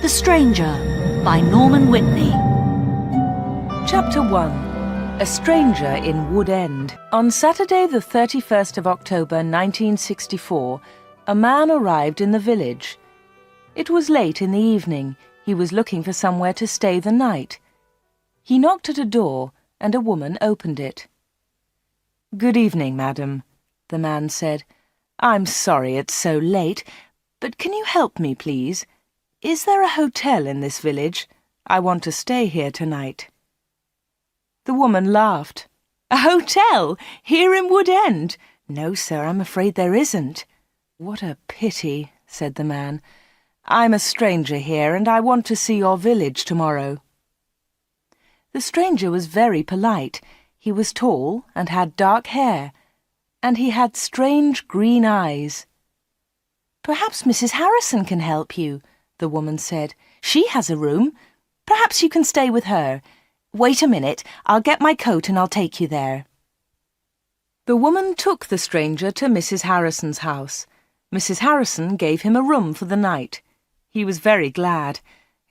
The Stranger by Norman Whitney. Chapter 1. A Stranger in Wood End. On Saturday the 31st of October 1964, a man arrived in the village. It was late in the evening. He was looking for somewhere to stay the night. He knocked at a door, and a woman opened it. "Good evening, madam," the man said. "I'm sorry it's so late, but can you help me, please? Is there a hotel in this village? I want to stay here tonight." The woman laughed. "A hotel? Here in Wood End? No, sir, I'm afraid there isn't." "What a pity," said the man. "I'm a stranger here, and I want to see your village tomorrow." The stranger was very polite. He was tall and had dark hair, and he had strange green eyes. "Perhaps Mrs. Harrison can help you," the woman said. "She has a room. Perhaps you can stay with her. Wait a minute, I'll get my coat and I'll take you there." The woman took the stranger to Mrs. Harrison's house. Mrs. Harrison gave him a room for the night. He was very glad.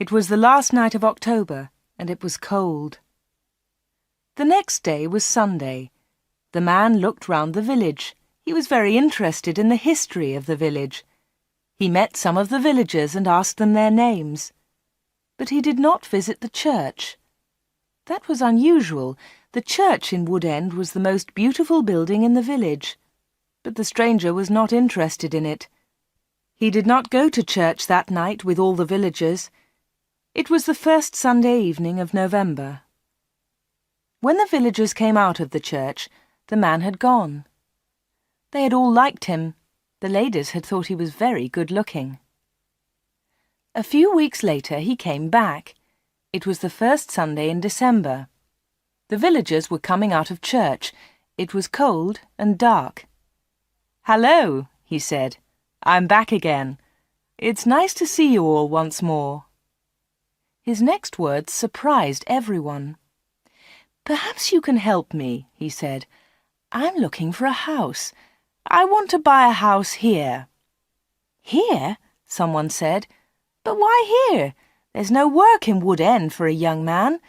It was the last night of October, and it was cold. The next day was Sunday. The man looked round the village. He was very interested in the history of the village. He met some of the villagers and asked them their names. But he did not visit the church. That was unusual. The church in Wood End was the most beautiful building in the village. But the stranger was not interested in it. He did not go to church that night with all the villagers. It was the first Sunday evening of November. When the villagers came out of the church, the man had gone. They had all liked him. The ladies had thought he was very good-looking. A few weeks later he came back. It was the first Sunday in December. The villagers were coming out of church. It was cold and dark. "Hello," he said. "I'm back again. It's nice to see you all once more." His next words surprised everyone. "Perhaps you can help me," he said. "I'm looking for a house. I want to buy a house here." "Here?" someone said. "But why here? There's no work in Wood End for a young man.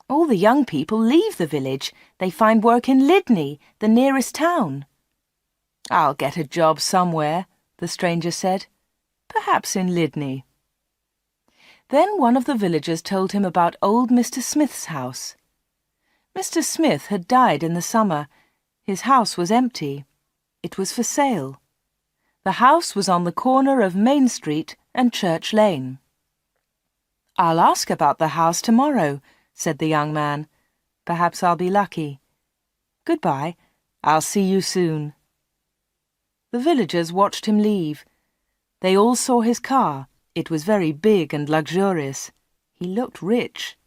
All the young people leave the village. They find work in Whitney, the nearest town." "I'll get a job somewhere," the stranger said. "Perhaps in Lydney." Then one of the villagers told him about old Mr. Smith's house. Mr. Smith had died in the summer. His house was empty. It was for sale. The house was on the corner of Main Street and Church Lane. "I'll ask about the house tomorrow," said the young man. "Perhaps I'll be lucky. Goodbye. I'll see you soon." The villagers watched him leave. They all saw his car. It was very big and luxurious. He looked rich.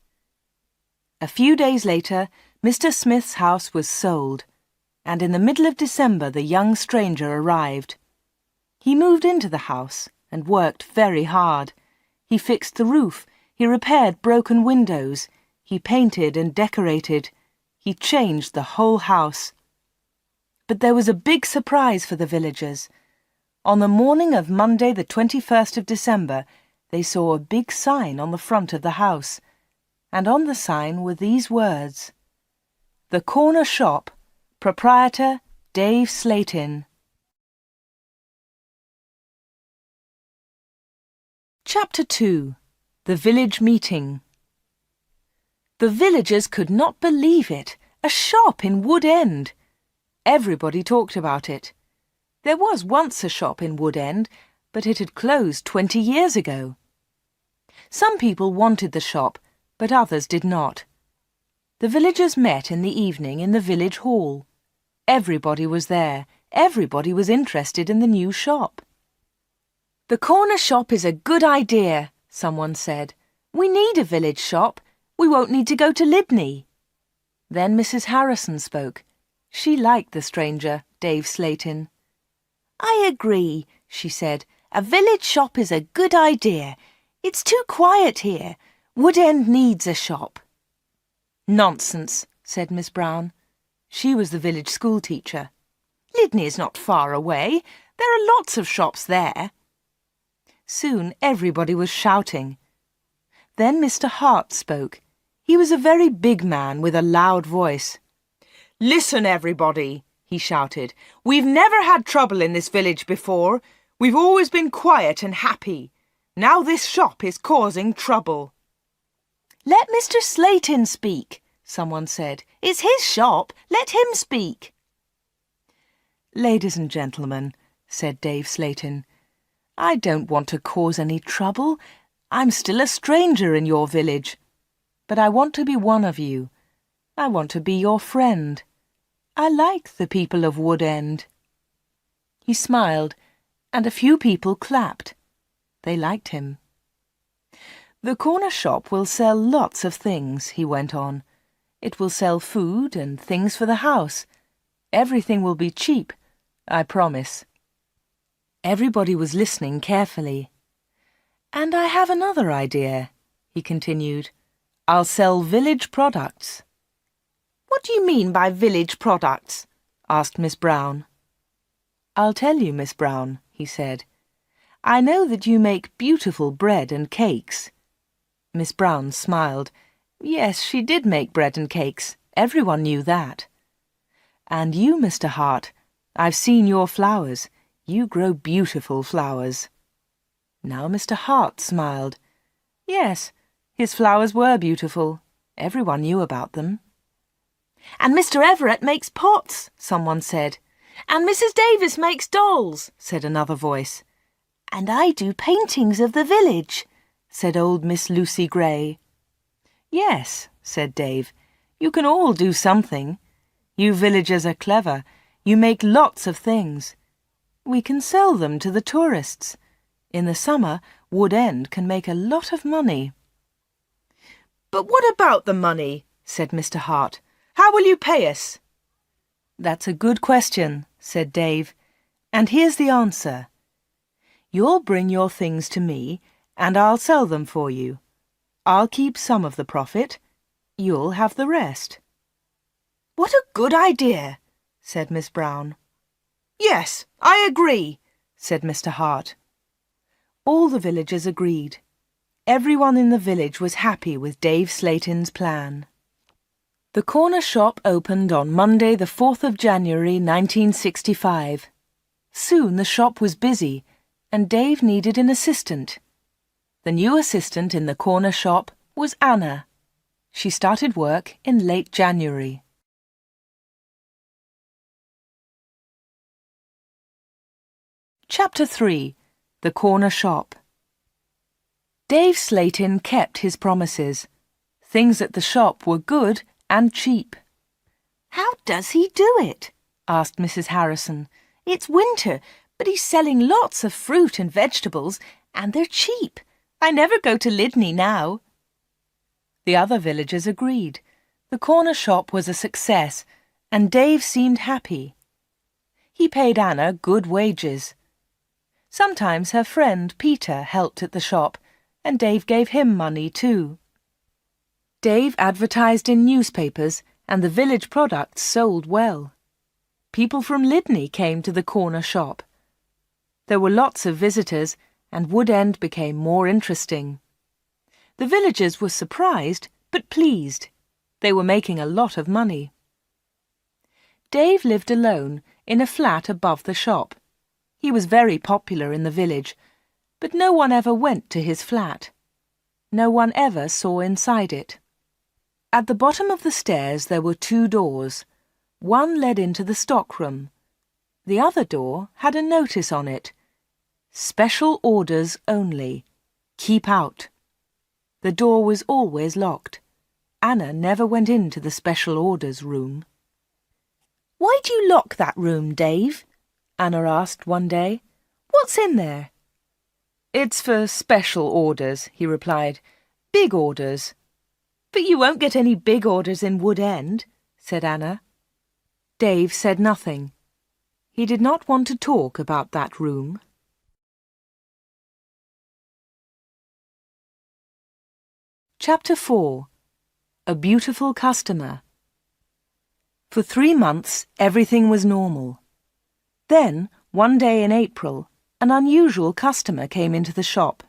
A few days later, Mr. Smith's house was sold, and in the middle of December the young stranger arrived. He moved into the house and worked very hard. He fixed the roof. He repaired broken windows. He painted and decorated. He changed the whole house. But there was a big surprise for the villagers. On the morning of Monday the 21st of December, they saw a big sign on the front of the house, and on the sign were these words: "The Corner Shop, Proprietor Dave Slatin." Chapter 2. The Village Meeting. The villagers could not believe it. A shop in Wood End. Everybody talked about it. There was once a shop in Wood End, but it had closed 20 years ago. Some people wanted the shop, but others did not. The villagers met in the evening in the village hall. Everybody was there. Everybody was interested in the new shop. "The corner shop is a good idea," someone said. "We need a village shop. We won't need to go to Lydney." Then Mrs. Harrison spoke. She liked the stranger, Dave Slatin. "I agree," she said. "A village shop is a good idea. It's too quiet here. Wood End needs a shop." "Nonsense," said Miss Brown. She was the village school teacher. "Lydney is not far away. There are lots of shops there." Soon everybody was shouting. Then Mr. Hart spoke. He was a very big man with a loud voice. "Listen, everybody," he shouted. "We've never had trouble in this village before. We've always been quiet and happy. Now this shop is causing trouble." "Let Mr. Slayton speak," someone said. "It's his shop. Let him speak." "Ladies and gentlemen," said Dave Slayton, "I don't want to cause any trouble. I'm still a stranger in your village. But I want to be one of you. I want to be your friend. I like the people of Wood End." He smiled, and a few people clapped. They liked him. "The corner shop will sell lots of things," he went on. "It will sell food and things for the house. Everything will be cheap, I promise." Everybody was listening carefully. "And I have another idea," he continued. "I'll sell village products." "What do you mean by village products?" asked Miss Brown. "I'll tell you, Miss Brown," he said. "I know that you make beautiful bread and cakes." Miss Brown smiled. Yes, she did make bread and cakes. Everyone knew that. "And you, Mr. Hart, I've seen your flowers. You grow beautiful flowers." Now Mr. Hart smiled. Yes, his flowers were beautiful. Everyone knew about them. "And Mr. Everett makes pots," someone said. "And Mrs. Davis makes dolls," said another voice. "And I do paintings of the village," said old Miss Lucy Gray. "Yes," said Dave, "you can all do something. You villagers are clever. You make lots of things. We can sell them to the tourists. In the summer, Wood End can make a lot of money." "But what about the money?" said Mr. Hart. "How will you pay us?" "That's a good question," said Dave. "And here's the answer. You'll bring your things to me, and I'll sell them for you. I'll keep some of the profit. You'll have the rest." "What a good idea," said Miss Brown. "Yes, I agree," said Mr. Hart. All the villagers agreed. Everyone in the village was happy with Dave Slayton's plan. The corner shop opened on Monday the 4th of January 1965. Soon the shop was busy, and Dave needed an assistant. The new assistant in the corner shop was Anna. She started work in late January. Chapter 3. The Corner Shop. Dave Slayton kept his promises. Things at the shop were good and cheap. "How does he do it?" asked Mrs. Harrison. "It's winter, but he's selling lots of fruit and vegetables, and they're cheap. I never go to Lydney now." The other villagers agreed. The corner shop was a success, and Dave seemed happy. He paid Anna good wages. Sometimes her friend Peter helped at the shop, and Dave gave him money too. Dave advertised in newspapers, and the village products sold well. People from Lydney came to the corner shop. There were lots of visitors, and Wood End became more interesting. The villagers were surprised, but pleased. They were making a lot of money. Dave lived alone in a flat above the shop. He was very popular in the village, but no one ever went to his flat. No one ever saw inside it. At the bottom of the stairs there were 2 doors. One led into the stockroom. The other door had a notice on it. "Special orders only. Keep out." The door was always locked. Anna never went into the special orders room. "Why do you lock that room, Dave?" Anna asked one day. "What's in there?" "It's for special orders," he replied. "Big orders." "But you won't get any big orders in Wood End," said Anna. Dave said nothing. He did not want to talk about that room. Chapter 4. A Beautiful Customer. For 3 months, everything was normal. Then, one day in April, an unusual customer came into the shop.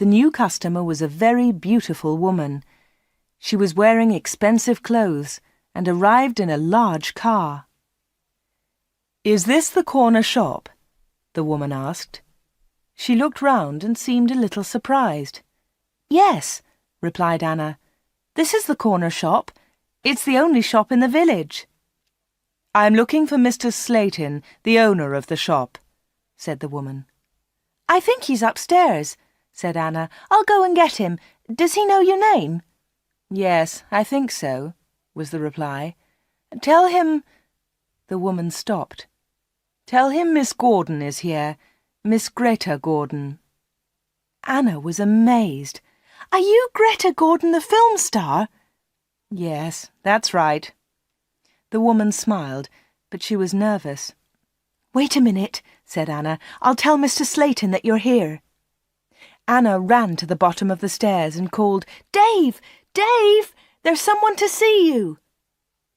The new customer was a very beautiful woman. She was wearing expensive clothes and arrived in a large car. "Is this the corner shop?" the woman asked. She looked round and seemed a little surprised. "Yes," replied Anna. "This is the corner shop. It's the only shop in the village." "I'm looking for Mr. Slayton, the owner of the shop," said the woman. "I think he's upstairs," said Anna. "I'll go and get him. Does he know your name?" "Yes, I think so," was the reply. "Tell him—" The woman stopped. "Tell him Miss Gordon is here, Miss Greta Gordon." Anna was amazed. "Are you Greta Gordon, the film star?" "Yes, that's right." The woman smiled, but she was nervous. "Wait a minute," said Anna. "I'll tell Mr. Slayton that you're here." Anna ran to the bottom of the stairs and called, "Dave! Dave! There's someone to see you!"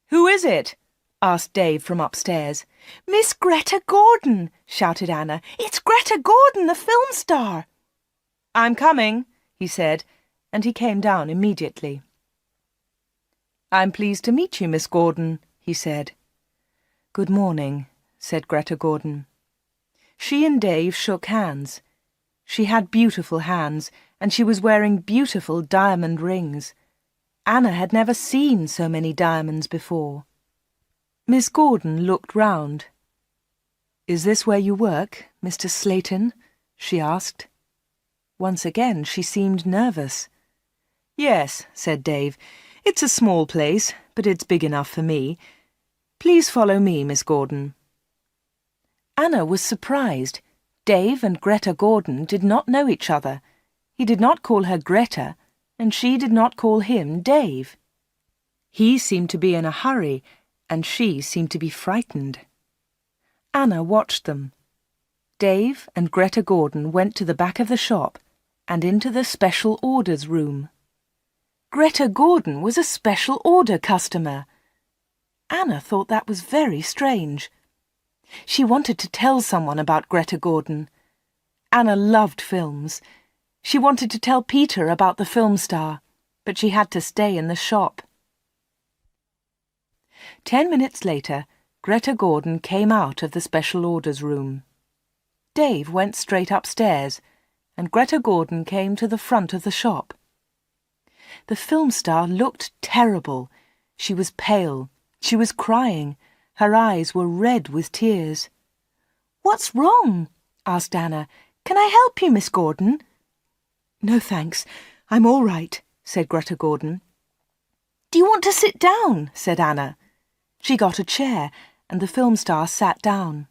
"Who is it?" asked Dave from upstairs. "Miss Greta Gordon!" shouted Anna. "It's Greta Gordon, the film star!" "I'm coming," he said, and he came down immediately. "I'm pleased to meet you, Miss Gordon," he said. "Good morning," said Greta Gordon. She and Dave shook hands. She had beautiful hands, and she was wearing beautiful diamond rings. Anna had never seen so many diamonds before. Miss Gordon looked round. "Is this where you work, Mr. Slayton?" she asked. Once again she seemed nervous. "Yes," said Dave. "It's a small place, but it's big enough for me. Please follow me, Miss Gordon." Anna was surprised. Dave and Greta Gordon did not know each other. He did not call her Greta, and she did not call him Dave. He seemed to be in a hurry, and she seemed to be frightened. Anna watched them. Dave and Greta Gordon went to the back of the shop and into the special orders room. Greta Gordon was a special order customer. Anna thought that was very strange. She wanted to tell someone about Greta Gordon. Anna loved films. She wanted to tell Peter about the film star, but she had to stay in the shop. 10 minutes later, Greta Gordon came out of the special orders room. Dave went straight upstairs, and Greta Gordon came to the front of the shop. The film star looked terrible. She was pale. She was crying. Her eyes were red with tears. "What's wrong?" asked Anna. "Can I help you, Miss Gordon?" "No, thanks. I'm all right," said Greta Gordon. "Do you want to sit down?" said Anna. She got a chair, and the film star sat down.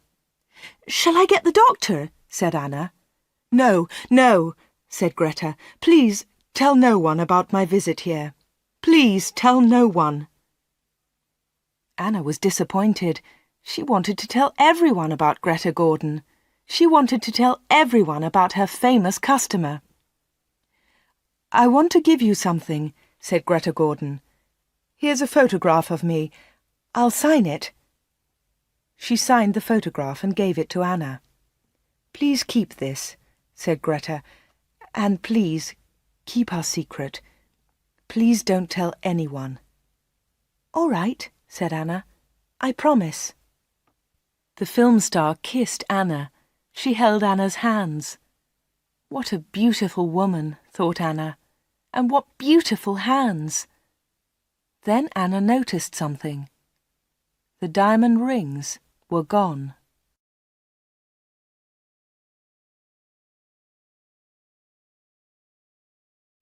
"Shall I get the doctor?" said Anna. "No, no," said Greta. "Please tell no one about my visit here. Please tell no one." Anna was disappointed. She wanted to tell everyone about Greta Gordon. She wanted to tell everyone about her famous customer. "I want to give you something," said Greta Gordon. "Here's a photograph of me. I'll sign it." She signed the photograph and gave it to Anna. "Please keep this," said Greta, "and please keep our secret. Please don't tell anyone." "All right," said Anna. "I promise." The film star kissed Anna. She held Anna's hands. What a beautiful woman, thought Anna, and what beautiful hands. Then Anna noticed something. The diamond rings were gone.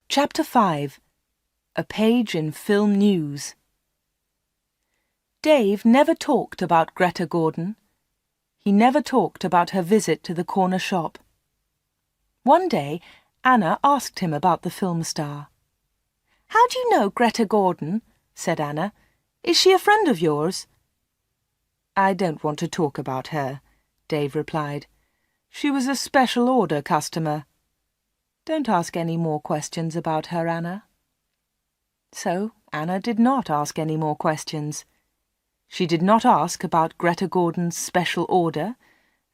Chapter 5. A Page in Film News. Dave never talked about Greta Gordon. He never talked about her visit to the corner shop. One day, Anna asked him about the film star. "How do you know Greta Gordon?" said Anna. "Is she a friend of yours?" "I don't want to talk about her," Dave replied. "She was a special order customer. Don't ask any more questions about her, Anna." So Anna did not ask any more questions. She did not ask about Greta Gordon's special order,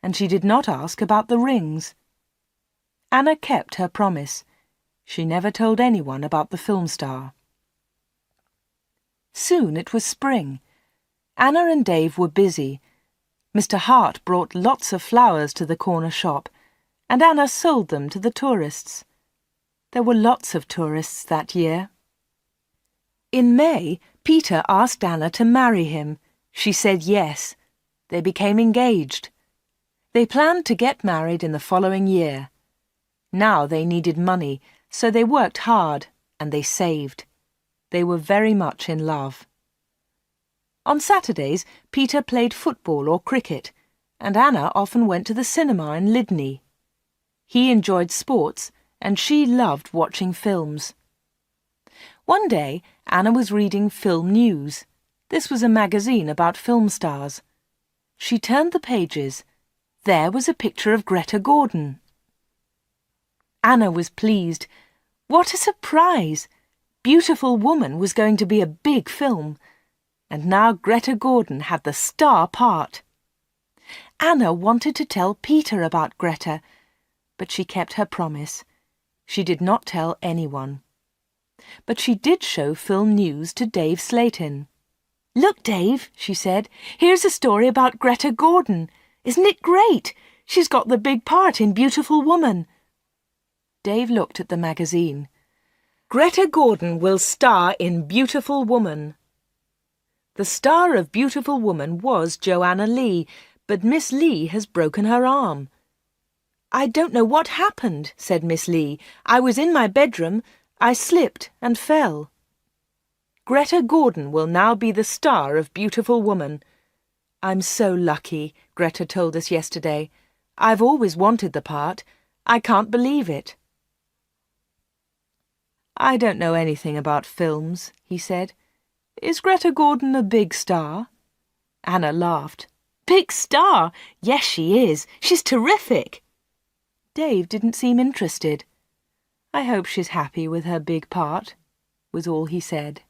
and she did not ask about the rings. Anna kept her promise. She never told anyone about the film star. Soon it was spring. Anna and Dave were busy. Mr. Hart brought lots of flowers to the corner shop, and Anna sold them to the tourists. There were lots of tourists that year. In May, Peter asked Anna to marry him. She said yes. They became engaged. They planned to get married in the following year. Now they needed money, so they worked hard and they saved. They were very much in love. On Saturdays, Peter played football or cricket, and Anna often went to the cinema in Lydney. He enjoyed sports, and she loved watching films. One day, Anna was reading Film News. This was a magazine about film stars. She turned the pages. There was a picture of Greta Gordon. Anna was pleased. What a surprise! Beautiful Woman was going to be a big film, and now Greta Gordon had the star part. Anna wanted to tell Peter about Greta, but she kept her promise. She did not tell anyone. But she did show Film News to Dave Slayton. "Look, Dave," she said, "here's a story about Greta Gordon. Isn't it great? She's got the big part in Beautiful Woman." Dave looked at the magazine. "Greta Gordon will star in Beautiful Woman." The star of Beautiful Woman was Joanna Lee, but Miss Lee has broken her arm. "I don't know what happened," said Miss Lee. "I was in my bedroom. I slipped and fell." Greta Gordon will now be the star of Beautiful Woman. "I'm so lucky," Greta told us yesterday. "I've always wanted the part. I can't believe it." "I don't know anything about films," he said. "Is Greta Gordon a big star?" Anna laughed. "Big star? Yes, she is. She's terrific." Dave didn't seem interested. "I hope she's happy with her big part," was all he said.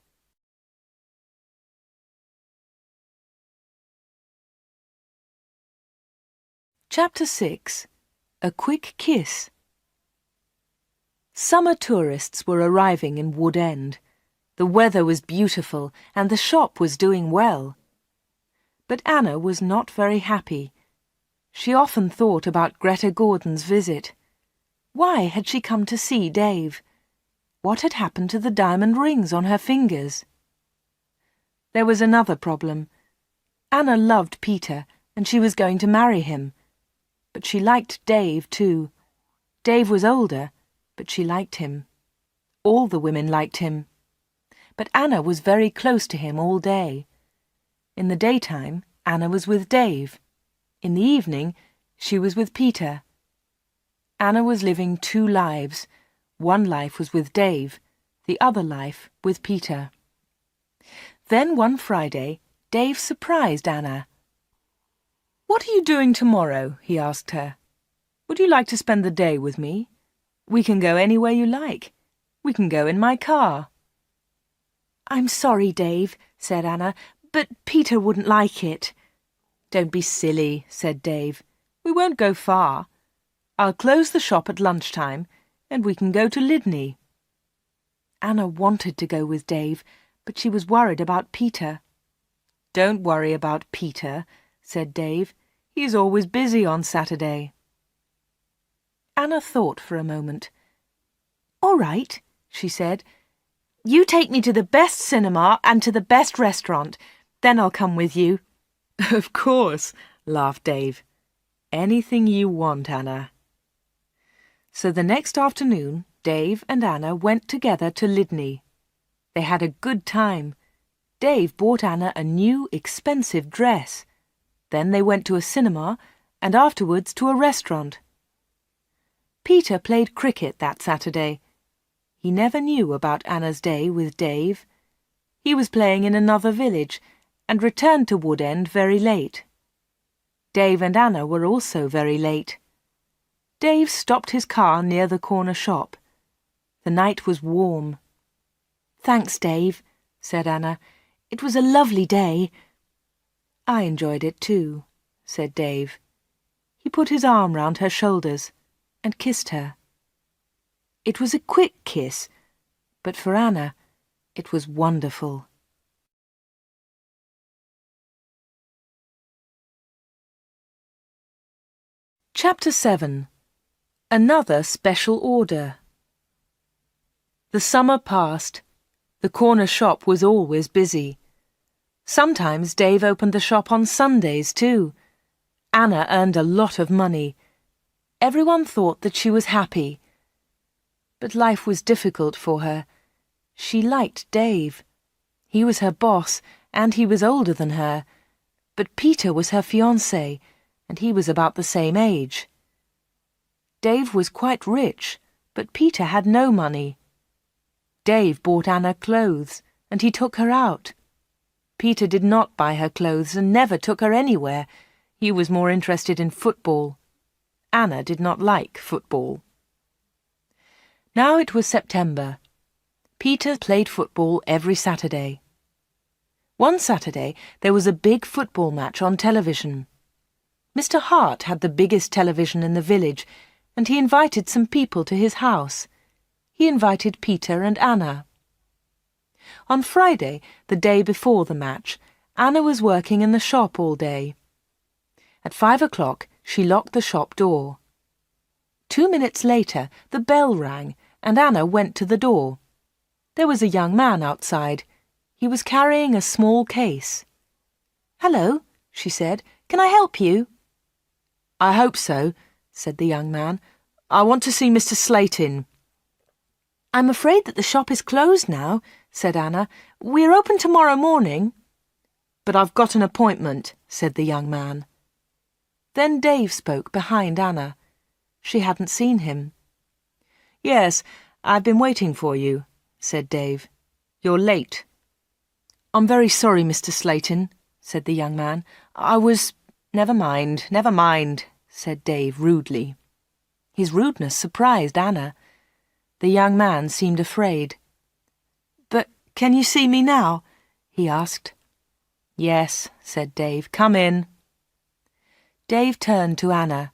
Chapter 6. A Quick Kiss. Summer tourists were arriving in Wood End. The weather was beautiful and the shop was doing well. But Anna was not very happy. She often thought about Greta Gordon's visit. Why had she come to see Dave? What had happened to the diamond rings on her fingers? There was another problem. Anna loved Peter and she was going to marry him. But she liked Dave too. Dave was older, but she liked him. All the women liked him. But Anna was very close to him all day. In the daytime, Anna was with Dave. In the evening, she was with Peter. Anna was living two lives. One life was with Dave, the other life with Peter. Then one Friday, Dave surprised Anna. "What are you doing tomorrow?" he asked her. "Would you like to spend the day with me? We can go anywhere you like. We can go in my car." "I'm sorry, Dave," said Anna, "but Peter wouldn't like it." "Don't be silly," said Dave. "We won't go far. I'll close the shop at lunchtime, and we can go to Lydney." Anna wanted to go with Dave, but she was worried about Peter. "Don't worry about Peter," said Dave. "He's always busy on Saturday." Anna thought for a moment. "All right," she said. "You take me to the best cinema and to the best restaurant. Then I'll come with you." "Of course," laughed Dave. "Anything you want, Anna." So the next afternoon, Dave and Anna went together to Lydney. They had a good time. Dave bought Anna a new, expensive dress. Then they went to a cinema and afterwards to a restaurant. Peter played cricket that Saturday. He never knew about Anna's day with Dave. He was playing in another village and returned to Wood End very late. Dave and Anna were also very late. Dave stopped his car near the corner shop. The night was warm. "Thanks, Dave," said Anna. "It was a lovely day." "I enjoyed it too," said Dave. He put his arm round her shoulders and kissed her. It was a quick kiss, but for Anna, it was wonderful. Chapter 7. Another Special Order. The summer passed. The corner shop was always busy. Sometimes Dave opened the shop on Sundays too. Anna earned a lot of money. Everyone thought that she was happy. But life was difficult for her. She liked Dave. He was her boss, and he was older than her. But Peter was her fiancé, and he was about the same age. Dave was quite rich, but Peter had no money. Dave bought Anna clothes, and he took her out. Peter did not buy her clothes and never took her anywhere. He was more interested in football. Anna did not like football. Now it was September. Peter played football every Saturday. One Saturday there was a big football match on television. Mr. Hart had the biggest television in the village, and he invited some people to his house. He invited Peter and Anna. On Friday, the day before the match, Anna was working in the shop all day. At 5 o'clock, she locked the shop door. 2 minutes later, the bell rang, and Anna went to the door. There was a young man outside. He was carrying a small case. "Hello," she said. "Can I help you?" "I hope so," said the young man. "I want to see Mr. Slayton." "I'm afraid that the shop is closed now," said Anna. "We're open tomorrow morning." "But I've got an appointment," said the young man. Then Dave spoke behind Anna. She hadn't seen him. "Yes, I've been waiting for you," said Dave. "You're late." "I'm very sorry, Mr. Slayton," said the young man. Never mind," said Dave rudely. His rudeness surprised Anna. The young man seemed afraid. "But can you see me now?" he asked. "Yes," said Dave. "Come in." Dave turned to Anna.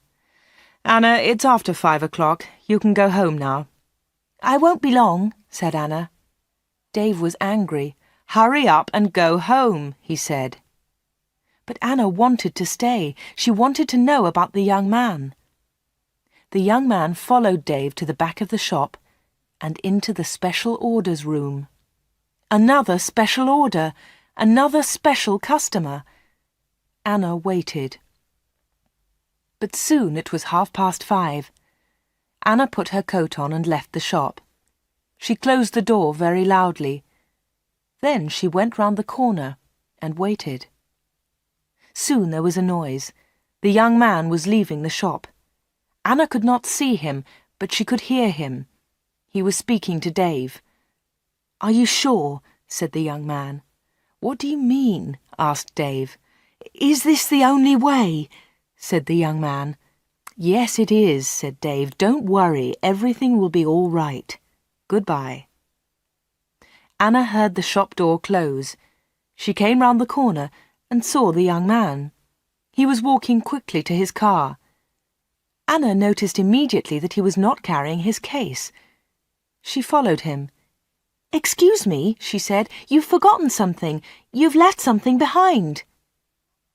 "Anna, it's after 5 o'clock. You can go home now." "I won't be long," said Anna. Dave was angry. "Hurry up and go home," he said. But Anna wanted to stay. She wanted to know about the young man. The young man followed Dave to the back of the shop and into the special orders room. Another special order, another special customer. Anna waited. But soon it was 5:30. Anna put her coat on and left the shop. She closed the door very loudly. Then she went round the corner and waited. Soon there was a noise. The young man was leaving the shop. Anna could not see him, but she could hear him. He was speaking to Dave. "Are you sure?" said the young man. "What do you mean?" asked Dave. "Is this the only way?" said the young man. "Yes, it is," said Dave. "Don't worry, everything will be all right. Goodbye." Anna heard the shop door close. She came round the corner and saw the young man. He was walking quickly to his car. Anna noticed immediately that he was not carrying his case. She followed him. "Excuse me," she said. "You've forgotten something. You've left something behind."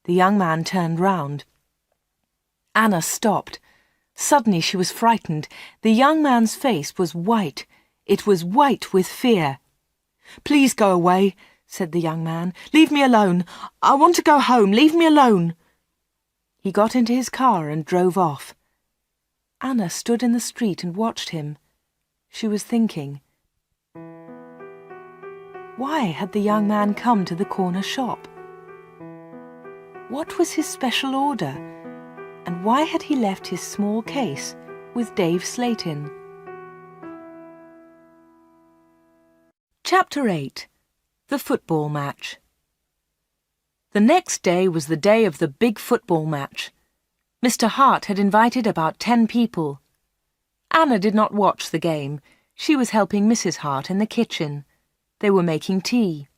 The young man turned round. Anna stopped. Suddenly she was frightened. The young man's face was white. It was white with fear. "Please go away," said the young man. "Leave me alone. I want to go home. Leave me alone." He got into his car and drove off. Anna stood in the street and watched him. She was thinking. Why had the young man come to the corner shop? What was his special order? And why had he left his small case with Dave Slayton? Chapter 8. The Football Match. The next day was the day of the big football match. Mr. Hart had invited about 10 people. Anna did not watch the game. She was helping Mrs. Hart in the kitchen. They were making tea.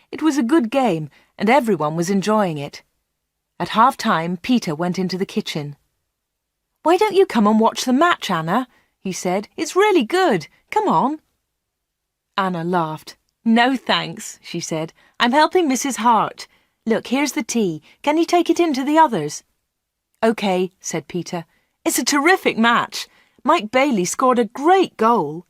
It was a good game, and everyone was enjoying it. At half-time, Peter went into the kitchen. "Why don't you come and watch the match, Anna?" he said. It's really good. Come on. Anna laughed. No thanks, she said. I'm helping Mrs. Hart. Look, here's the tea. Can you take it in to the others? OK, said Peter. It's a terrific match. Mike Bailey scored a great goal.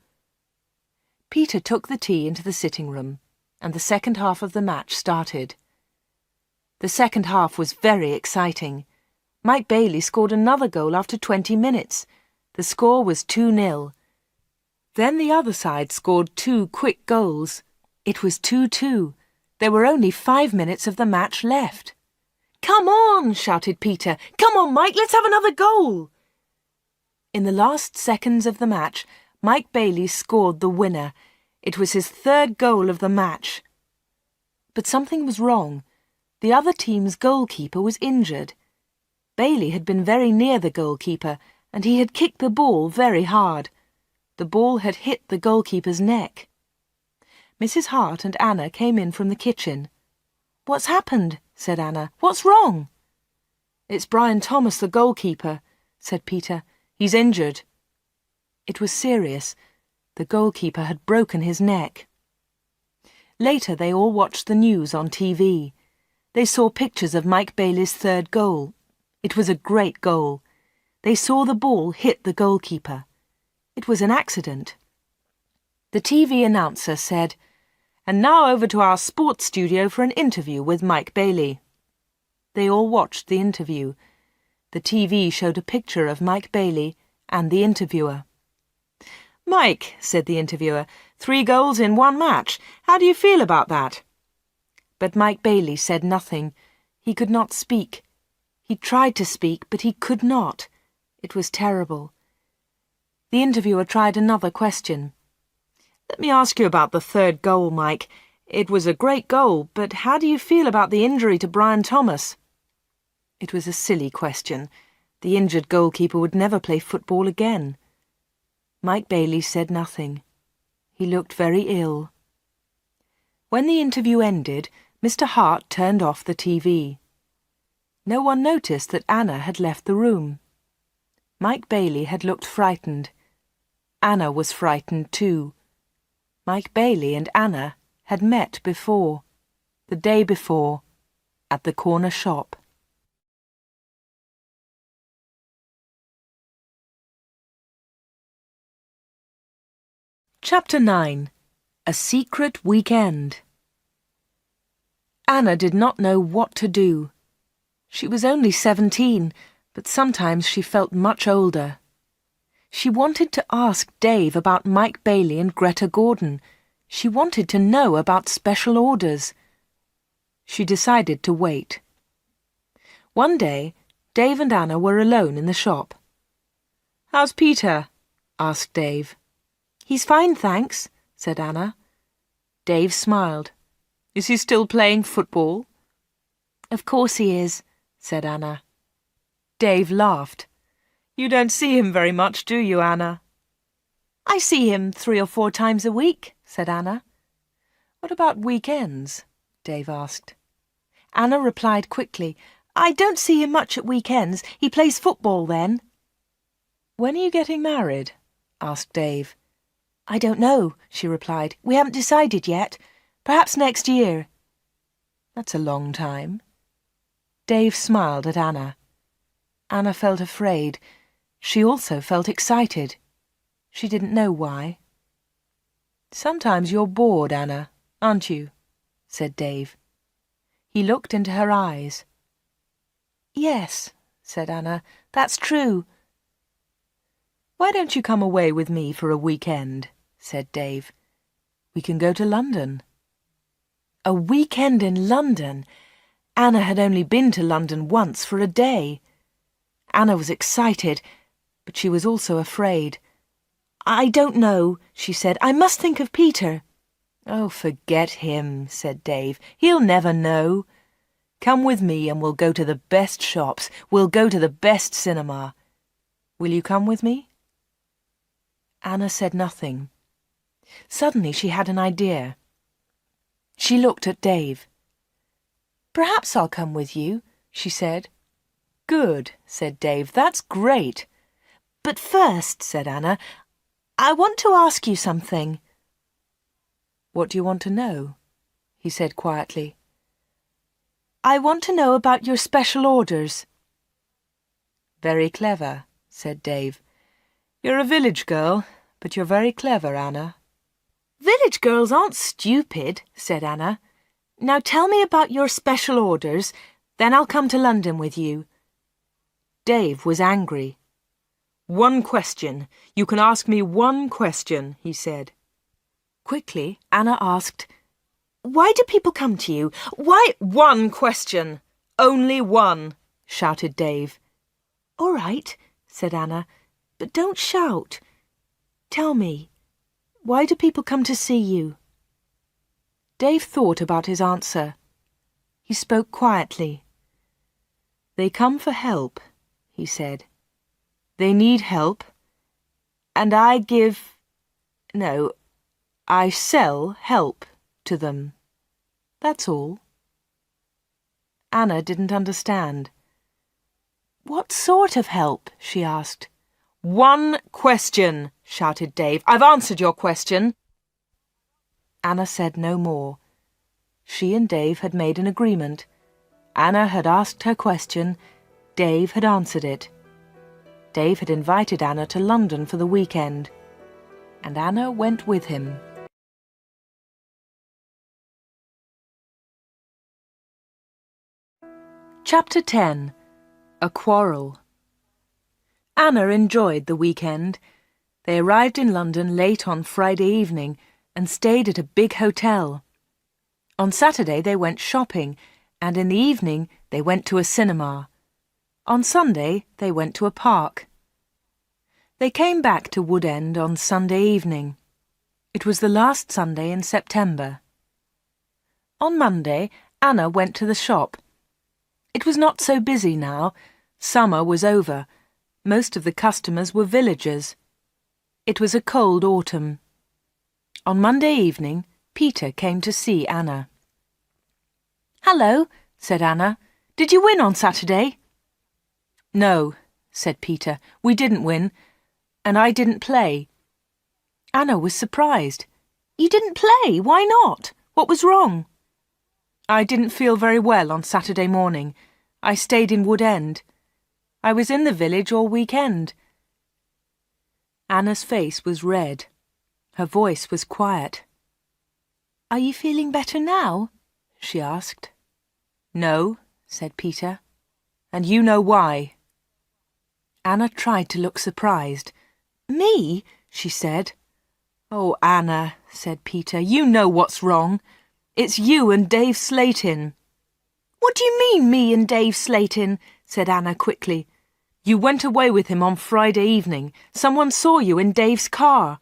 Peter took the tea into the sitting room, and the second half of the match started. The second half was very exciting. Mike Bailey scored another goal after 20 minutes. The score was 2-0. Then the other side scored 2 quick goals. It was 2-2. There were only 5 minutes of the match left. Come on, shouted Peter. Come on, Mike, let's have another goal. In the last seconds of the match, Mike Bailey scored the winner. It was his 3rd goal of the match. But something was wrong. The other team's goalkeeper was injured. Bailey had been very near the goalkeeper, and he had kicked the ball very hard. The ball had hit the goalkeeper's neck. Mrs. Hart and Anna came in from the kitchen. What's happened? Said Anna. What's wrong? It's Brian Thomas, the goalkeeper, said Peter. He's injured. It was serious. The goalkeeper had broken his neck. Later they all watched the news on TV. They saw pictures of Mike Bailey's 3rd goal. It was a great goal. They saw the ball hit the goalkeeper. It was an accident. The TV announcer said, "And now over to our sports studio for an interview with Mike Bailey." They all watched the interview. The TV showed a picture of Mike Bailey and the interviewer. "Mike," said the interviewer, 3 goals in 1 match. How do you feel about that?" But Mike Bailey said nothing. He could not speak. He tried to speak, but he could not. It was terrible. The interviewer tried another question. "Let me ask you about the 3rd goal, Mike. It was a great goal, but how do you feel about the injury to Brian Thomas?" It was a silly question. The injured goalkeeper would never play football again. Mike Bailey said nothing. He looked very ill. When the interview ended, Mr. Hart turned off the TV. No one noticed that Anna had left the room. Mike Bailey had looked frightened. Anna was frightened too. Mike Bailey and Anna had met before, the day before, at the corner shop. Chapter 9. A Secret Weekend. Anna did not know what to do. She was only 17, but sometimes she felt much older. She wanted to ask Dave about Mike Bailey and Greta Gordon. She wanted to know about special orders. She decided to wait. One day, Dave and Anna were alone in the shop. "How's Peter?" asked Dave. "He's fine, thanks," said Anna. Dave smiled. "Is he still playing football?" "Of course he is," said Anna. Dave laughed. "You don't see him very much, do you, Anna?" "I see him 3 or 4 times a week," said Anna. "What about weekends?" Dave asked. Anna replied quickly, "I don't see him much at weekends. He plays football then." "When are you getting married?" asked Dave. "I don't know," she replied. "We haven't decided yet. Perhaps next year." "That's a long time." Dave smiled at Anna. Anna felt afraid. She also felt excited. She didn't know why. "Sometimes you're bored, Anna, aren't you?" said Dave. He looked into her eyes. "Yes," said Anna, "that's true." "Why don't you come away with me for a weekend?" said Dave. "We can go to London." A weekend in London! Anna had only been to London once for a day. Anna was excited, but she was also afraid. "I don't know," she said. "I must think of Peter." "Oh, forget him," said Dave. "He'll never know. Come with me and we'll go to the best shops. We'll go to the best cinema. Will you come with me?" Anna said nothing. Suddenly she had an idea. She looked at Dave. "Perhaps I'll come with you," she said. "Good," said Dave. "That's great." "But first," said Anna, I want to ask you something." "What do you want to know?" he said quietly. "I want to know about your special orders." "Very clever," said Dave. "You're a village girl, but you're very clever, Anna." "Village girls aren't stupid," said Anna. "Now tell me about your special orders, then I'll come to London with you." Dave was angry. "One question. You can ask me one question," he said. Quickly, Anna asked, "Why do people come to you? Why—" "One question! Only one!" shouted Dave. "All right," said Anna, "but don't shout. Tell me, why do people come to see you?" Dave thought about his answer. He spoke quietly. "They come for help," he said. "They need help, and I sell help to them. That's all." Anna didn't understand. "What sort of help?" she asked. "One question," shouted Dave. "I've answered your question." Anna said no more. She and Dave had made an agreement. Anna had asked her question. Dave had answered it. Dave had invited Anna to London for the weekend, and Anna went with him. Chapter 10. A Quarrel. Anna enjoyed the weekend. They arrived in London late on Friday evening and stayed at a big hotel. On Saturday they went shopping, and in the evening they went to a cinema. On Sunday they went to a park. They came back to Wood End on Sunday evening. It was the last Sunday in September. On Monday, Anna went to the shop. It was not so busy now. Summer was over. Most of the customers were villagers. It was a cold autumn. On Monday evening, Peter came to see Anna. "Hello," said Anna. "Did you win on Saturday?" "No," said Peter. "We didn't win, and I didn't play." Anna was surprised. "You didn't play? Why not? What was wrong?" "I didn't feel very well on Saturday morning. I stayed in Wood End. I was in the village all weekend." Anna's face was red. Her voice was quiet. "Are you feeling better now?" she asked. "No," said Peter, "and you know why." Anna tried to look surprised. "Me?" she said. "Oh, Anna," said Peter, "you know what's wrong. It's you and Dave Slatin." "What do you mean, me and Dave Slatin?" said Anna quickly. "You went away with him on Friday evening. Someone saw you in Dave's car."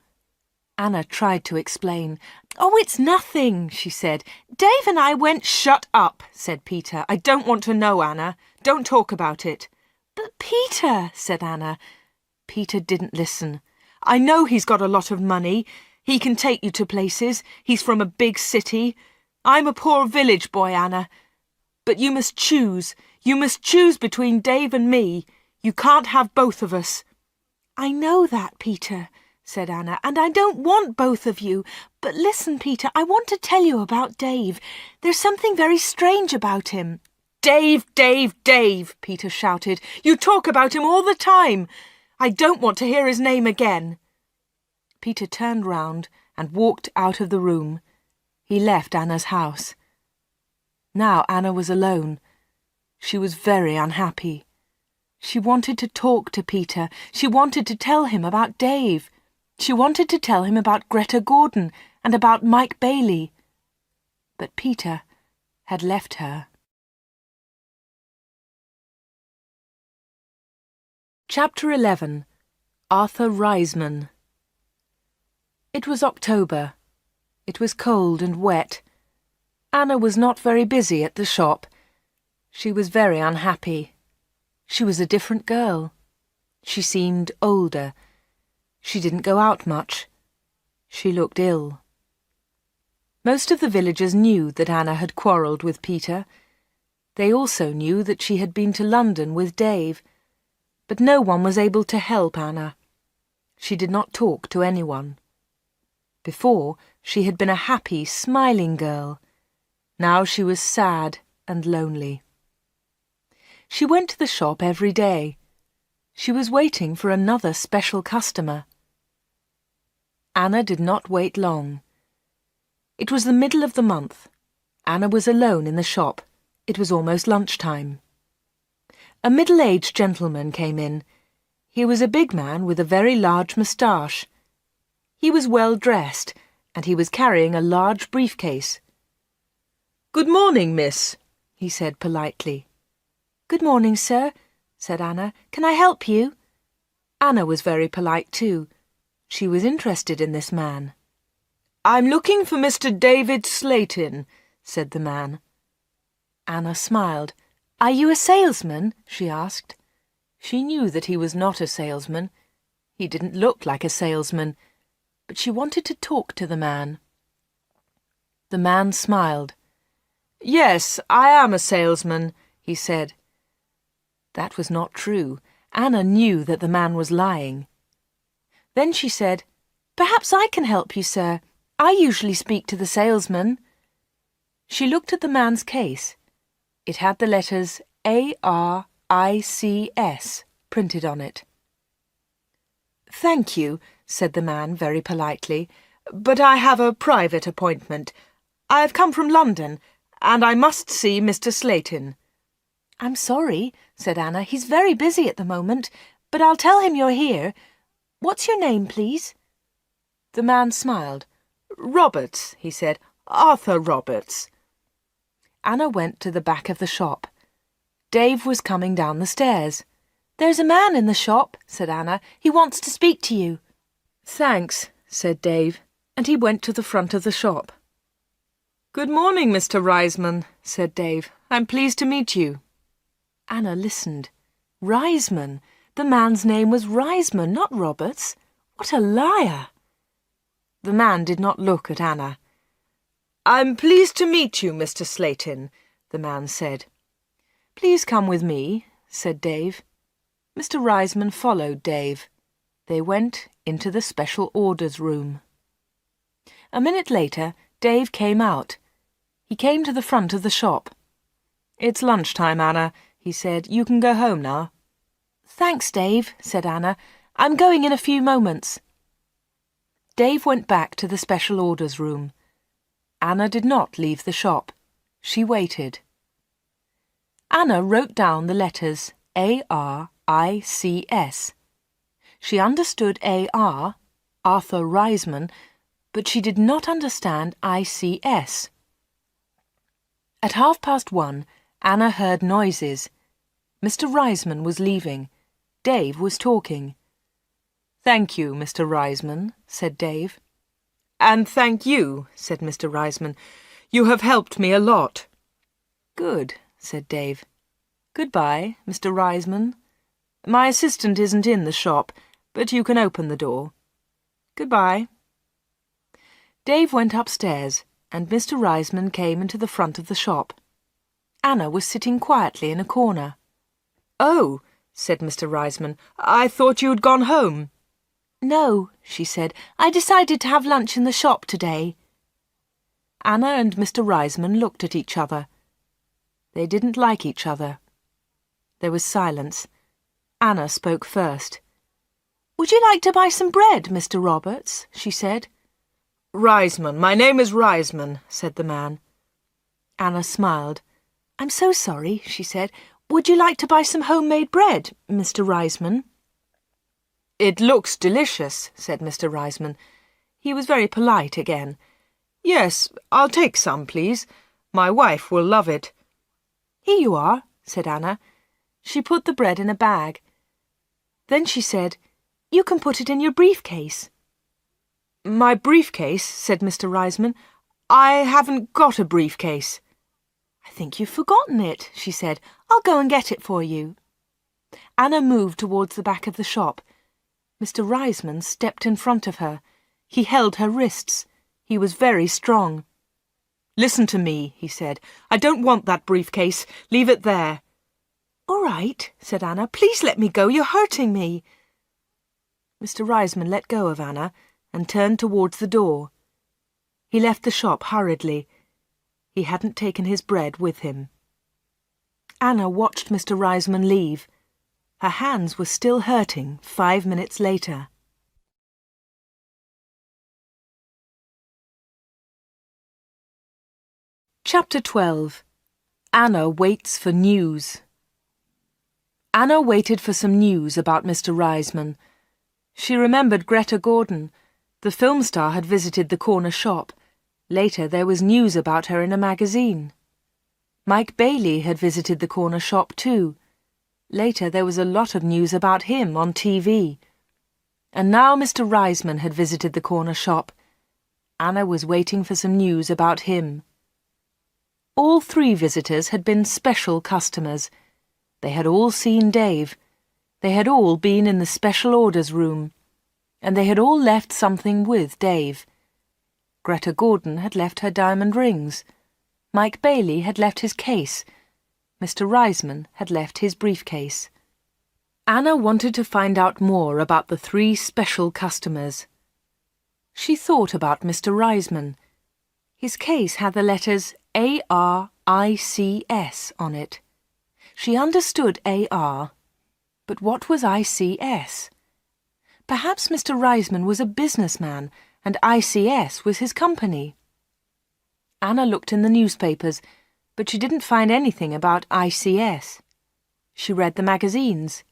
Anna tried to explain. "Oh, it's nothing," she said. "Dave and I went—" "Shut up," said Peter. "I don't want to know, Anna. Don't talk about it." "But Peter," said Anna. Peter didn't listen. "I know he's got a lot of money. He can take you to places. He's from a big city. I'm a poor village boy, Anna. But you must choose. You must choose between Dave and me. You can't have both of us." "I know that, Peter," said Anna, "and I don't want both of you. But listen, Peter, I want to tell you about Dave. There's something very strange about him." "Dave, Dave, Dave," Peter shouted. "You talk about him all the time. I don't want to hear his name again." Peter turned round and walked out of the room. He left Anna's house. Now Anna was alone. She was very unhappy. She wanted to talk to Peter. She wanted to tell him about Dave. She wanted to tell him about Greta Gordon and about Mike Bailey. But Peter had left her. Chapter 11. Arthur Reisman. It was October. It was cold and wet. Anna was not very busy at the shop. She was very unhappy. She was a different girl. She seemed older. She didn't go out much. She looked ill. Most of the villagers knew that Anna had quarrelled with Peter. They also knew that she had been to London with Dave. But no one was able to help Anna. She did not talk to anyone. Before, she had been a happy, smiling girl. Now she was sad and lonely. She went to the shop every day. She was waiting for another special customer. Anna did not wait long. It was the middle of the month. Anna was alone in the shop. It was almost lunchtime. A middle-aged gentleman came in. He was a big man with a very large moustache. He was well dressed, and he was carrying a large briefcase. "Good morning, miss," he said politely. "Good morning, sir," said Anna. "Can I help you?" Anna was very polite too. She was interested in this man. "I'm looking for Mr. David Slayton," said the man. Anna smiled. "Are you a salesman?" she asked. She knew that he was not a salesman. He didn't look like a salesman, but she wanted to talk to the man. The man smiled. "Yes, I am a salesman," he said. That was not true. Anna knew that the man was lying. Then she said, "Perhaps I can help you, sir. I usually speak to the salesman." She looked at the man's case. It had the letters A-R-I-C-S printed on it. "Thank you," said the man very politely, "but I have a private appointment. I have come from London, and I must see Mr. Slayton." "I'm sorry," said Anna. "He's very busy at the moment, but I'll tell him you're here. What's your name, please?" The man smiled. "Roberts," he said. "Arthur Roberts." Anna went to the back of the shop. Dave was coming down the stairs. "There's a man in the shop," said Anna. "He wants to speak to you." "Thanks," said Dave, and he went to the front of the shop. "Good morning, Mr. Reisman," said Dave. "I'm pleased to meet you." Anna listened. Reisman! The man's name was Reisman, not Roberts. What a liar! The man did not look at Anna. "I'm pleased to meet you, Mr. Slayton," the man said. "Please come with me," said Dave. Mr. Reisman followed Dave. They went into the special orders room. A minute later, Dave came out. He came to the front of the shop. "It's lunchtime, Anna," he said. "You can go home now." "Thanks, Dave," said Anna. "I'm going in a few moments." Dave went back to the special orders room. Anna did not leave the shop. She waited. Anna wrote down the letters A-R-I-C-S. She understood A-R, Arthur Reisman, but she did not understand I-C-S. At 1:30, Anna heard noises. Mr. Reisman was leaving. Dave was talking. "Thank you, Mr. Reisman," said Dave. "And thank you," said Mr. Reisman. "You have helped me a lot." "Good," said Dave. "Goodbye, Mr. Reisman. My assistant isn't in the shop, but you can open the door. Goodbye." Dave went upstairs, and Mr. Reisman came into the front of the shop. Anna was sitting quietly in a corner. "Oh," said Mr. Reisman, "I thought you had gone home." "No," she said. "I decided to have lunch in the shop today." Anna and Mr. Reisman looked at each other. They didn't like each other. There was silence. Anna spoke first. "Would you like to buy some bread, Mr. Roberts?" she said. "Reisman, my name is Reisman," said the man. Anna smiled. "I'm so sorry," she said. "Would you like to buy some homemade bread, Mr. Reisman?" "It looks delicious," said Mr. Reisman. He was very polite again. "Yes, I'll take some, please. My wife will love it." "Here you are," said Anna. She put the bread in a bag. Then she said, "You can put it in your briefcase." "My briefcase?" said Mr. Reisman. "I haven't got a briefcase." "I think you've forgotten it," she said. "I'll go and get it for you." Anna moved towards the back of the shop. Mr. Reisman stepped in front of her. He held her wrists. He was very strong. "Listen to me," he said. "I don't want that briefcase. Leave it there." "All right," said Anna. "Please let me go. You're hurting me." Mr. Reisman let go of Anna and turned towards the door. He left the shop hurriedly. He hadn't taken his bread with him. Anna watched Mr. Reisman leave. Her hands were still hurting 5 minutes later. Chapter 12. Anna waits for news. Anna waited for some news about Mr. Reisman. She remembered Greta Gordon. The film star had visited the corner shop. Later there was news about her in a magazine. Mike Bailey had visited the corner shop too. Later there was a lot of news about him on TV. And now Mr. Reisman had visited the corner shop. Anna was waiting for some news about him. All 3 visitors had been special customers. They had all seen Dave. They had all been in the special orders room. And they had all left something with Dave. Greta Gordon had left her diamond rings. Mike Bailey had left his case. Mr. Reisman had left his briefcase. Anna wanted to find out more about the 3 special customers. She thought about Mr. Reisman. His case had the letters ARICS on it. She understood AR, but what was ICS? Perhaps Mr. Reisman was a businessman and ICS was his company. Anna looked in the newspapers, but she didn't find anything about ICS. She read the magazines.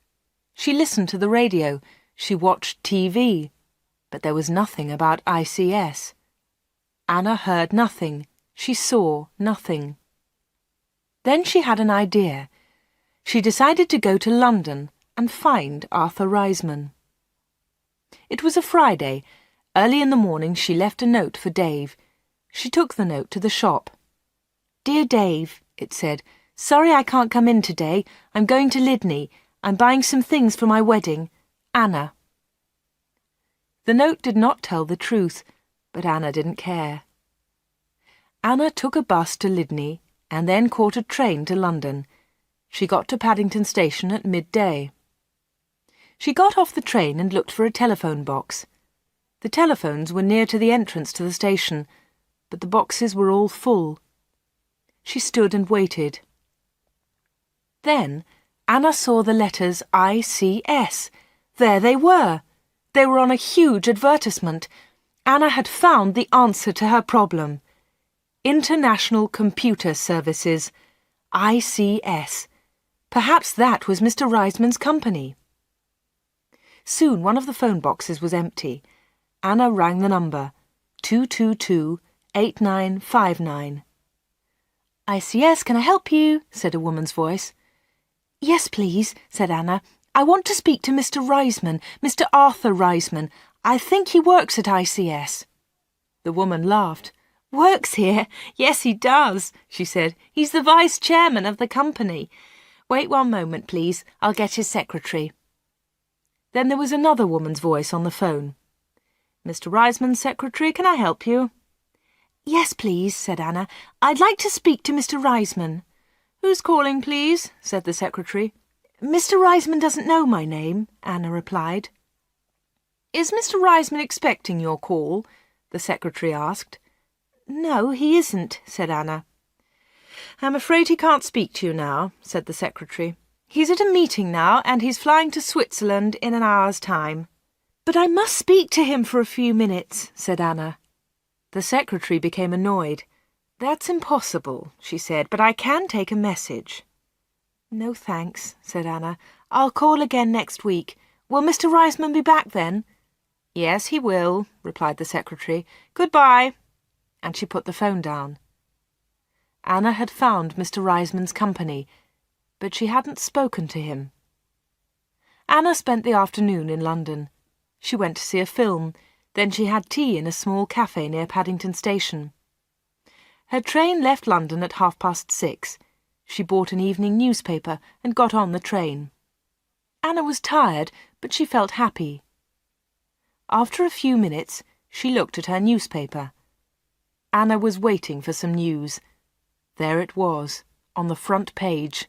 She listened to the radio. She watched TV. But there was nothing about ICS. Anna heard nothing. She saw nothing. Then she had an idea. She decided to go to London and find Arthur Reisman. It was a Friday. Early in the morning she left a note for Dave. She took the note to the shop. "Dear Dave," it said, "sorry I can't come in today. I'm going to Lydney. I'm buying some things for my wedding. Anna." The note did not tell the truth, but Anna didn't care. Anna took a bus to Lydney and then caught a train to London. She got to Paddington Station at midday. She got off the train and looked for a telephone box. The telephones were near to the entrance to the station, but the boxes were all full. She stood and waited. Then Anna saw the letters ICS. There they were. They were on a huge advertisement. Anna had found the answer to her problem. International Computer Services, ICS. Perhaps that was Mr. Reisman's company. Soon one of the phone boxes was empty. Anna rang the number, 222-8959. "ICS, can I help you?" said a woman's voice. "Yes, please," said Anna. "I want to speak to Mr. Reisman, Mr. Arthur Reisman. I think he works at ICS." The woman laughed. "Works here? Yes, he does," she said. "He's the vice chairman of the company. Wait one moment, please. I'll get his secretary." Then there was another woman's voice on the phone. "Mr. Reisman's secretary, can I help you?" "Yes, please," said Anna. "I'd like to speak to Mr. Reisman." "Who's calling, please?" said the secretary. "Mr. Reisman doesn't know my name," Anna replied. "Is Mr. Reisman expecting your call?" the secretary asked. "No, he isn't," said Anna. "I'm afraid he can't speak to you now," said the secretary. "He's at a meeting now, and he's flying to Switzerland in an hour's time." "But I must speak to him for a few minutes," said Anna. The secretary became annoyed. "That's impossible," she said, "but I can take a message." "No thanks," said Anna. "I'll call again next week. Will Mr. Reisman be back then?" "Yes, he will," replied the secretary. "Goodbye." And she put the phone down. Anna had found Mr. Reisman's company, but she hadn't spoken to him. Anna spent the afternoon in London. She went to see a film, then she had tea in a small cafe near Paddington Station. Her train left London at 6:30. She bought an evening newspaper and got on the train. Anna was tired, but she felt happy. After a few minutes, she looked at her newspaper. Anna was waiting for some news. There it was, on the front page.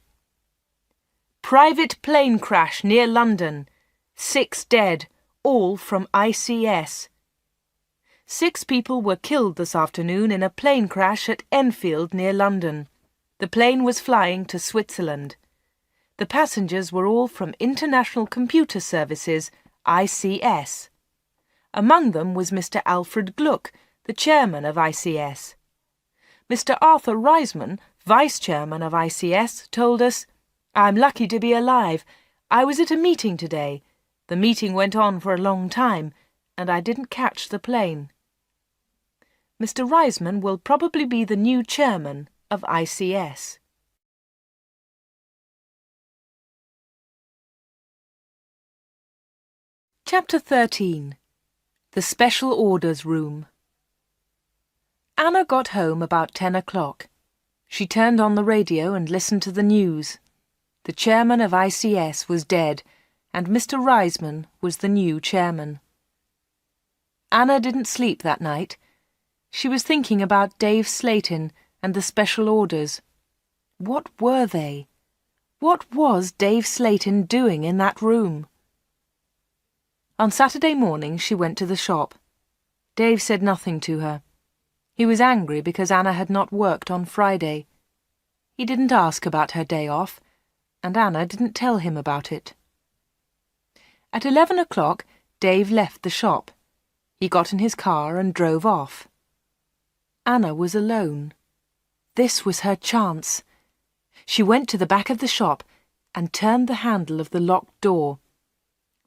"Private plane crash near London. 6 dead, all from ICS. 6 people were killed this afternoon in a plane crash at Enfield near London. The plane was flying to Switzerland. The passengers were all from International Computer Services, ICS. Among them was Mr. Alfred Gluck, the chairman of ICS. Mr. Arthur Reisman, vice-chairman of ICS, told us, "I'm lucky to be alive. I was at a meeting today. The meeting went on for a long time, and I didn't catch the plane." Mr. Reisman will probably be the new chairman of ICS. Chapter 13. The Special Orders Room. Anna got home about 10 o'clock. She turned on the radio and listened to the news. The chairman of ICS was dead, and Mr. Reisman was the new chairman. Anna didn't sleep that night. She was thinking about Dave Slayton and the special orders. What were they? What was Dave Slayton doing in that room? On Saturday morning she went to the shop. Dave said nothing to her. He was angry because Anna had not worked on Friday. He didn't ask about her day off, and Anna didn't tell him about it. At 11 o'clock, Dave left the shop. He got in his car and drove off. Anna was alone. This was her chance. She went to the back of the shop and turned the handle of the locked door.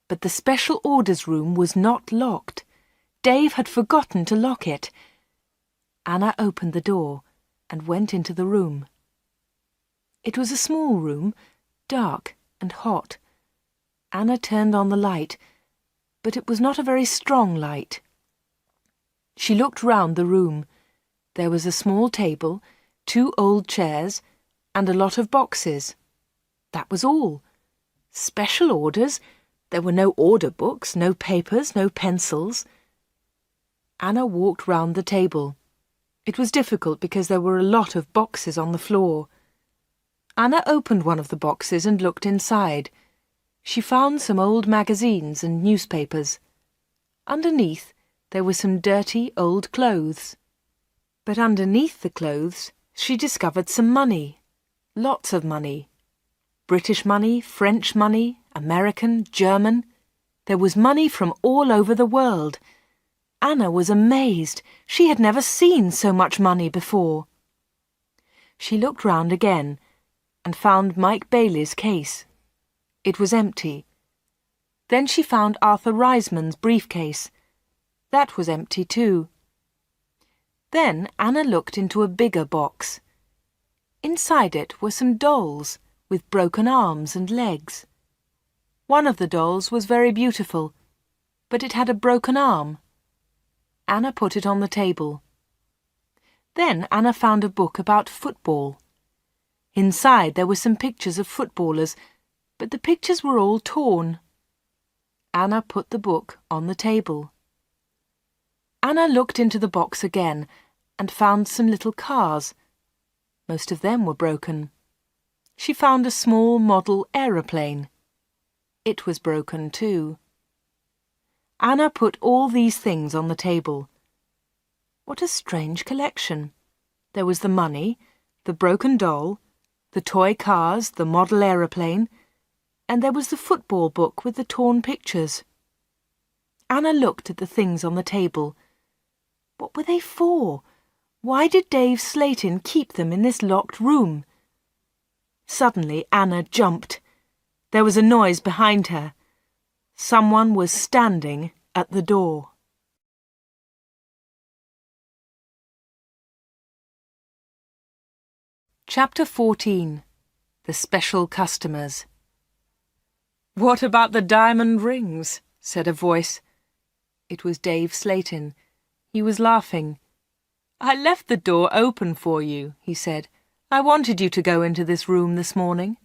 But the special orders room was not locked. Dave had forgotten to lock it. Anna opened the door and went into the room. It was a small room, dark and hot. Anna turned on the light, but it was not a very strong light. She looked round the room. There was a small table, 2 old chairs, and a lot of boxes. That was all. Special orders? There were no order books, no papers, no pencils. Anna walked round the table. It was difficult because there were a lot of boxes on the floor. Anna opened one of the boxes and looked inside. She found some old magazines and newspapers. Underneath, there were some dirty old clothes. But underneath the clothes, she discovered some money. Lots of money. British money, French money, American, German. There was money from all over the world. Anna was amazed. She had never seen so much money before. She looked round again and found Mike Bailey's case. It was empty. Then she found Arthur Reisman's briefcase. That was empty too. Then Anna looked into a bigger box. Inside it were some dolls with broken arms and legs. One of the dolls was very beautiful, but it had a broken arm. Anna put it on the table. Then Anna found a book about football. Inside there were some pictures of footballers, but the pictures were all torn. Anna put the book on the table. Anna looked into the box again and found some little cars. Most of them were broken. She found a small model aeroplane. It was broken too. Anna put all these things on the table. What a strange collection. There was the money, the broken doll, the toy cars, the model aeroplane, and there was the football book with the torn pictures. Anna looked at the things on the table. What were they for? Why did Dave Slayton keep them in this locked room? Suddenly Anna jumped. There was a noise behind her. Someone was standing at the door. Chapter 14. The Special Customers. "What about the diamond rings?" said a voice. It was Dave Slayton. He was laughing. "I left the door open for you," he said. "I wanted you to go into this room this morning."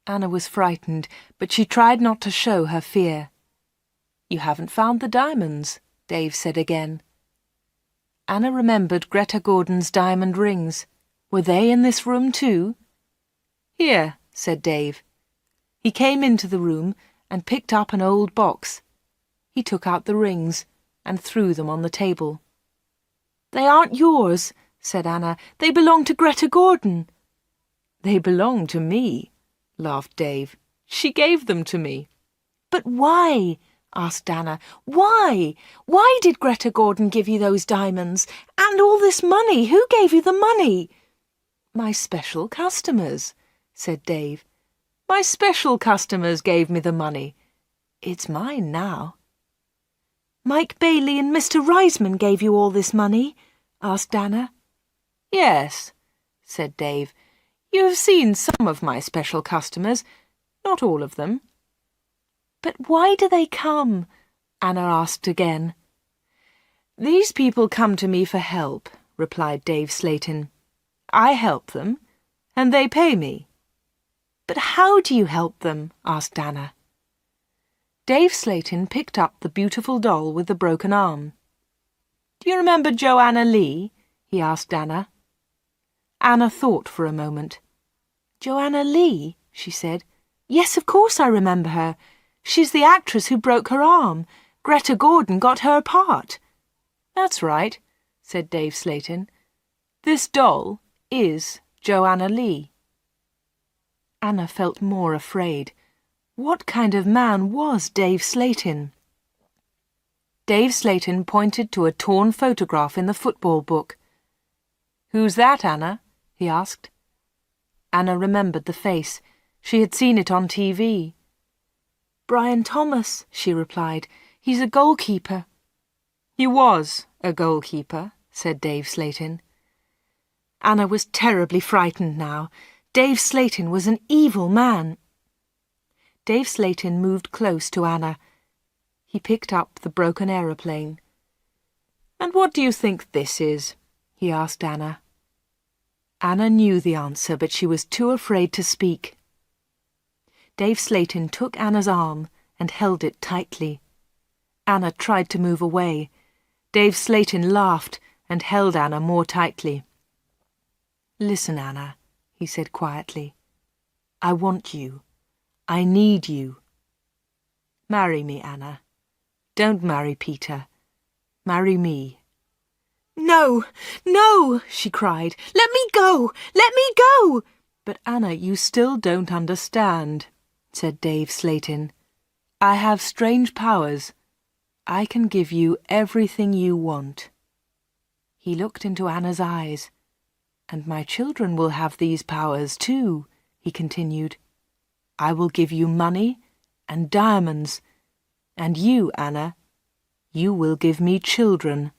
Anna was frightened, but she tried not to show her fear. "You haven't found the diamonds," Dave said again. Anna remembered Greta Gordon's diamond rings. Were they in this room too? "Here," said Dave. He came into the room and picked up an old box. He took out the rings and threw them on the table. "They aren't yours," said Anna. "They belong to Greta Gordon." "They belong to me," laughed Dave. "She gave them to me." "But why?" asked Anna. "Why? Why did Greta Gordon give you those diamonds? And all this money? Who gave you the money?" "My special customers," said Dave. "My special customers gave me the money. It's mine now." "Mike Bailey and Mr. Reisman gave you all this money?" asked Anna. "Yes," said Dave. "You have seen some of my special customers, not all of them." "But why do they come?" Anna asked again. "These people come to me for help," replied Dave Slayton. "I help them, and they pay me." "But how do you help them?" asked Anna. Dave Slayton picked up the beautiful doll with the broken arm. "Do you remember Joanna Lee?" he asked Anna. Anna thought for a moment. "Joanna Lee?" she said. "Yes, of course I remember her. She's the actress who broke her arm. Greta Gordon got her part." "That's right," said Dave Slayton. "This doll is Joanna Lee." Anna felt more afraid. What kind of man was Dave Slayton? Dave Slayton pointed to a torn photograph in the football book. "Who's that, Anna?" he asked. Anna remembered the face. She had seen it on TV. "Brian Thomas," she replied. "He's a goalkeeper." "He was a goalkeeper," said Dave Slayton. Anna was terribly frightened now. Dave Slayton was an evil man. Dave Slayton moved close to Anna. He picked up the broken aeroplane. "And what do you think this is?" he asked Anna. Anna knew the answer, but she was too afraid to speak. Dave Slayton took Anna's arm and held it tightly. Anna tried to move away. Dave Slayton laughed and held Anna more tightly. "Listen, Anna," he said quietly. "I want you. I need you. Marry me, Anna. Don't marry Peter. Marry me." "No, no," she cried. "Let me go! Let me go!" "But Anna, you still don't understand," said Dave Slayton. "I have strange powers. I can give you everything you want." He looked into Anna's eyes. "And my children will have these powers too," he continued. "I will give you money and diamonds, and you, Anna, you will give me children."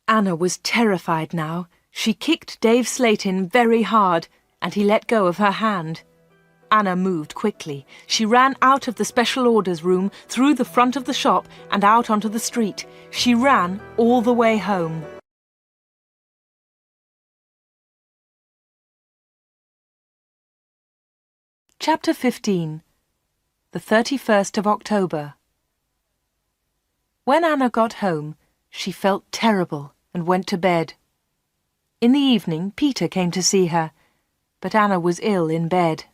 Anna was terrified now. She kicked Dave Slayton very hard, and he let go of her hand. Anna moved quickly. She ran out of the special orders room, through the front of the shop, and out onto the street. She ran all the way home. Chapter 15. The 31st of October. When Anna got home, she felt terrible and went to bed. In the evening, Peter came to see her, but Anna was ill in bed.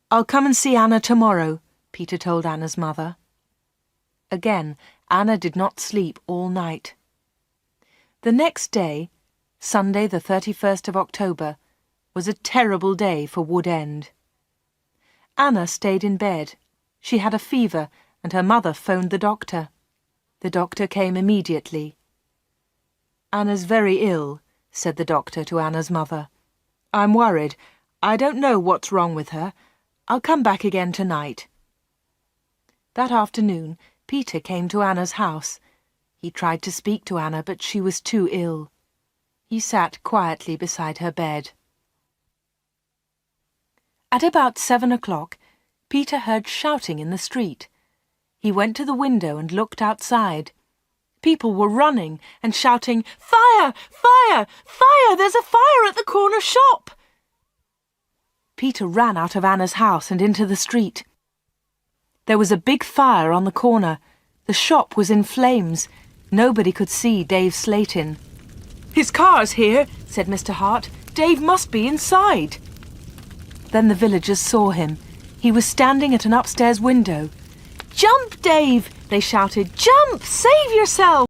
"I'll come and see Anna tomorrow," Peter told Anna's mother. Again, Anna did not sleep all night. The next day, Sunday the 31st of October, was a terrible day for Wood End. Anna stayed in bed. She had a fever, and her mother phoned the doctor. The doctor came immediately. "Anna's very ill," said the doctor to Anna's mother. "I'm worried. I don't know what's wrong with her. I'll come back again tonight." That afternoon, Peter came to Anna's house. He tried to speak to Anna, but she was too ill. He sat quietly beside her bed. At about 7 o'clock, Peter heard shouting in the street. He went to the window and looked outside. People were running and shouting, "Fire! Fire! Fire! There's a fire at the corner shop!" Peter ran out of Anna's house and into the street. There was a big fire on the corner. The shop was in flames. Nobody could see Dave Slayton. "His car's here," said Mr. Hart. "Dave must be inside." Then the villagers saw him. He was standing at an upstairs window. Jump, Dave! They shouted. Jump! Save yourself!